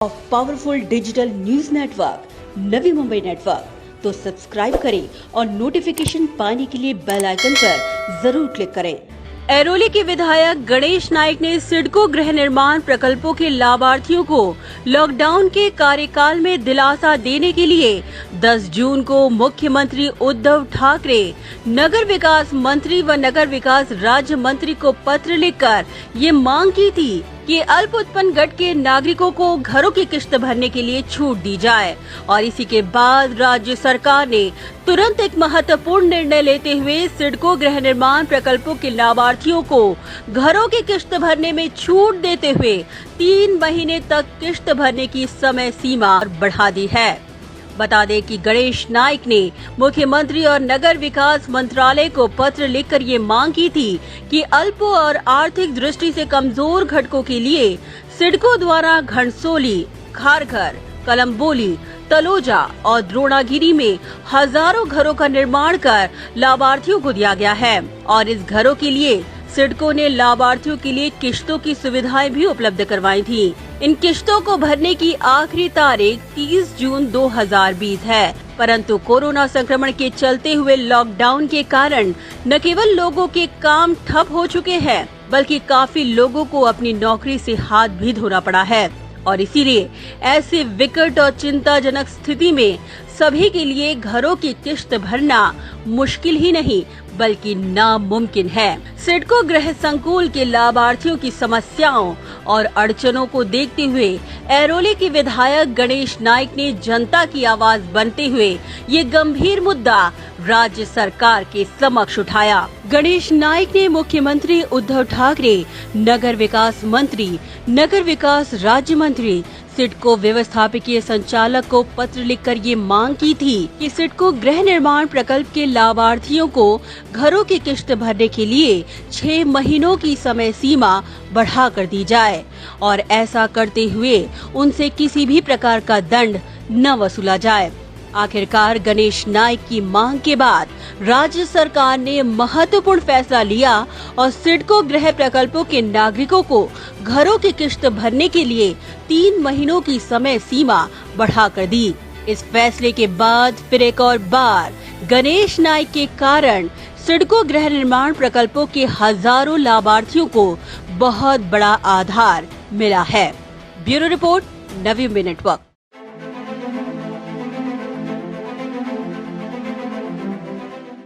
Of powerful digital news network Navi Mumbai network तो subscribe करें और नोटिफिकेशन पाने के लिए बेल आइकन पर जरूर क्लिक करें। ऐरोली के विधायक गणेश नाइक ने सिडको गृह निर्माण प्रकल्पों के लाभार्थियों को लॉकडाउन के कार्यकाल में दिलासा देने के लिए 10 जून को मुख्यमंत्री उद्धव ठाकरे, नगर विकास मंत्री व नगर विकास राज्य मंत्री को पत्र लिखकर ये मांग की थी कि अल्प उत्पन्न गट के नागरिकों को घरों की किश्त भरने के लिए छूट दी जाए। और इसी के बाद राज्य सरकार ने तुरंत एक महत्वपूर्ण निर्णय लेते हुए सिडको गृह निर्माण प्रकल्पों के लाभार्थियों को घरों की किश्त भरने में छूट देते हुए 3 महीने तक किश्त भरने की समय सीमा बढ़ा दी है। बता दें कि गणेश नाइक ने मुख्यमंत्री और नगर विकास मंत्रालय को पत्र लिखकर ये मांग की थी कि अल्प और आर्थिक दृष्टि से कमजोर घटकों के लिए सिडको द्वारा घनसोली, खारघर, कलम्बोली, तलोजा और द्रोणागिरी में हजारों घरों का निर्माण कर लाभार्थियों को दिया गया है। और इस घरों के लिए सिडको ने लाभार्थियों के लिए किश्तों की सुविधाएं भी उपलब्ध करवाई थी। इन किश्तों को भरने की आखिरी तारीख 30 जून 2020 है, परंतु कोरोना संक्रमण के चलते हुए लॉकडाउन के कारण न केवल लोगों के काम ठप हो चुके हैं, बल्कि काफी लोगों को अपनी नौकरी से हाथ भी धोना पड़ा है। और इसीलिए ऐसे विकट और चिंताजनक स्थिति में सभी के लिए घरों की किश्त भरना मुश्किल ही नहीं बल्कि नामुमकिन है। सिडको गृह संकुल के लाभार्थियों की समस्याओं और अड़चनों को देखते हुए ऐरोली के विधायक गणेश नाइक ने जनता की आवाज बनते हुए ये गंभीर मुद्दा राज्य सरकार के समक्ष उठाया। गणेश नाइक ने मुख्यमंत्री उद्धव ठाकरे, नगर विकास मंत्री, नगर विकास राज्य मंत्री, सिडको व्यवस्थापकीय संचालक को पत्र लिखकर ये मांग की थी कि सिडको गृह निर्माण प्रकल्प के लाभार्थियों को घरों की किश्त भरने के लिए 6 महीनों की समय सीमा बढ़ा कर दी जाए और ऐसा करते हुए उनसे किसी भी प्रकार का दंड न वसूला जाए। आखिरकार गणेश नाइक की मांग के बाद राज्य सरकार ने महत्वपूर्ण फैसला लिया और सिडको गृह प्रकल्पों के नागरिकों को घरों की किश्त भरने के लिए 3 महीनों की समय सीमा बढ़ा कर दी। इस फैसले के बाद फिर एक और बार गणेश नाइक के कारण सिडको गृह निर्माण प्रकल्पों के हजारों लाभार्थियों को बहुत बड़ा आधार मिला है। Bureau report, Navi Mumbai network.